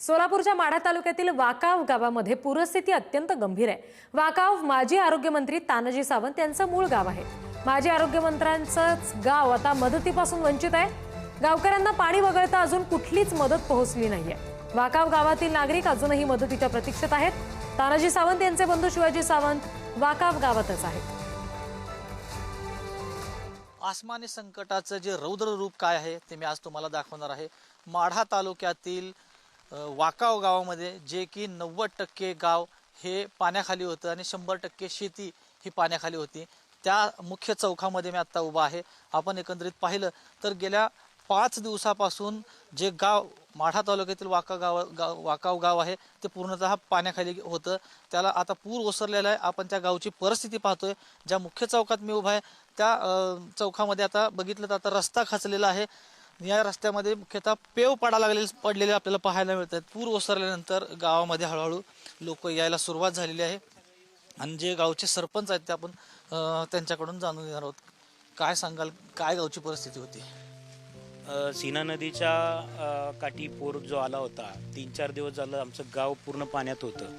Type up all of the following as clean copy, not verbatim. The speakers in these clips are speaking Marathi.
सोलापूरच्या माढा तालुक्यातील वाकाव गावामध्ये पूरस्थिती अत्यंत गंभीर आहे। वाकाव माजी आरोग्यमंत्री तानाजी सावंत यांचं मूळ गाव आहे। माजी आरोग्यमंत्र्यांचं गाव आता मदतीपासून वंचित आहे। गावकऱ्यांना पाणी वगळता अजून कुठलीच मदत पोहोचली नाहीये। वाकाव गावातील नागरिक अजूनही मदतीच्या प्रतीक्षेत आहेत। तानाजी सावंत यांचे बंधू शिवाजी सावंत वाकाव गावातच आहेत। आसमानी संकटाचं जे रौद्र रूप काय आहे ते मी आज तुम्हाला दाखवणार आहे। माढा तालुक्यातील वाकाव गावामध्ये जे की 90% गाव हे पाण्याखाली होतं आणि 100% शेती ही पाण्याखाली होती। त्या मुख्य चौकामध्ये मी आता उभा आहे। आपण एकंदरीत पाहिलं तर गेल्या 5 दिवसापासून जे गाव माढा तालुक्यातील वाकाव गाव आहे ते पूर्णतः पाण्याखाली होतं। त्याला आता पूर ओसरलेला आहे। आपण त्या गावची परिस्थिती पाहतोय। ज्या मुख्य चौकात मी उभा आहे त्या चौकामध्ये आता बघितलं तर आता रस्ता खचलेला आहे। या रस्त्यामध्ये मुख्यतः पेव पडलेले आपल्याला पाहायला मिळतात। पूर ओसरल्यानंतर गावामध्ये हळूहळू लोक यायला सुरुवात झालेली आहे आणि जे गावचे सरपंच आहेत ते आपण त्यांच्याकडून जाणून घेणार आहोत। काय सांगाल, काय गावची परिस्थिती होती? सीना नदीच्या काठी पूर जो आला होता, 3-4 दिवस झालं आमचं गाव पूर्ण पाण्यात होतं।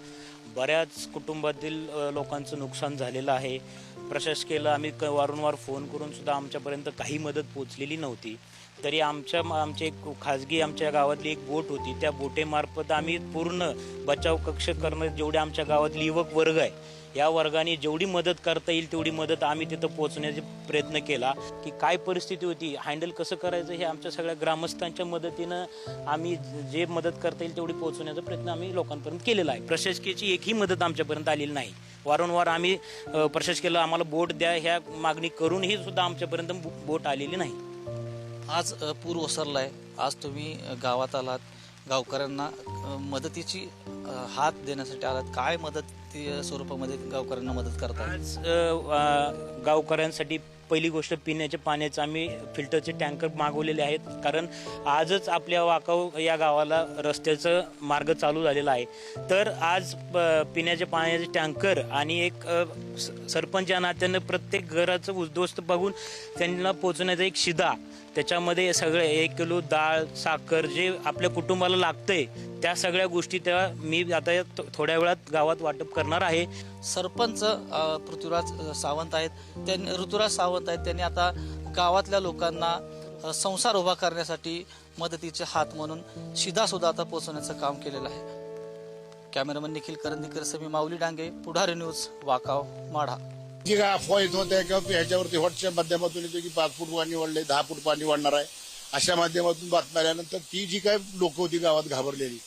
बऱ्याच कुटुंबातील लोकांचं नुकसान झालेलं आहे। प्रशासकीयला आम्ही वारंवार फोन करून सुद्धा आमच्यापर्यंत काही मदत पोचलेली नव्हती। तरी आमचे एक खाजगी आमच्या गावातली एक बोट होती, त्या बोटेमार्फत आम्ही पूर्ण बचाव कक्ष करणं, जेवढे आमच्या गावातले युवक वर्ग आहे या वर्गाने जेवढी मदत करता येईल तेवढी मदत आम्ही तिथं पोहोचण्याचा प्रयत्न केला। की काय परिस्थिती होती, हँडल कसं करायचं हे आमच्या सगळ्या ग्रामस्थांच्या मदतीनं आम्ही जे मदत करता येईल तेवढी पोहोचण्याचा प्रयत्न आम्ही लोकांपर्यंत केलेला आहे। प्रशासकीयची एकही मदत आमच्यापर्यंत आलेली नाही। वारंवार आम्ही प्रशासकीयला आम्हाला बोट द्या ह्या मागणी करूनही सुद्धा आमच्यापर्यंत बोट आलेली नाही। आज पूर ओसरलाय, आज तुम्ही गावात आलात, गावकऱ्यांना मदतीची हात देण्यासाठी आलात। काय मदत स्वरूपामध्ये गावकऱ्यांना मदत करताय? आज गावकऱ्यांसाठी पहिली गोष्ट पिण्याच्या पाण्याचं आम्ही फिल्टरचे टँकर मागवलेले आहेत। कारण आजच आपल्या वाकाव या गावाला रस्त्याचं मार्ग चालू झालेला आहे। तर आज पिण्याच्या पाण्याचे टँकर आणि एक सरपंच या नात्यानं प्रत्येक घराचं उद्ध्वस्त बघून त्यांना पोचवण्याचा एक शिदा, त्याच्यामध्ये सगळे 1 किलो डाळ, साखर जे आपल्या कुटुंबाला लागतंय त्या सगळ्या गोष्टी मी आता थोड्या वेळात गावात वाटप करणार आहे। सरपंच ऋतुराज सावंत आहेत, त्यांनी आता गावातल्या लोकांना संसार उभा करण्यासाठी मदतीचे हात म्हणून शिदा सुद्धा आता पोहोचवण्याचं काम केलेलं आहे। कॅमेरामन निखिल करंदीकर समी माऊली डांगे, पुढारी न्यूज, वाकाव, माढा। जी काय अफवा येत होत्या किंवा ह्याच्यावरती व्हॉट्सअप माध्यमातून येतो की 5 फूट पाणी वाढले, 10 फूट पाणी वाढणार आहे, अशा माध्यमातून बातम्या आल्यानंतर ती जी काय लोक होती गावात घाबरलेली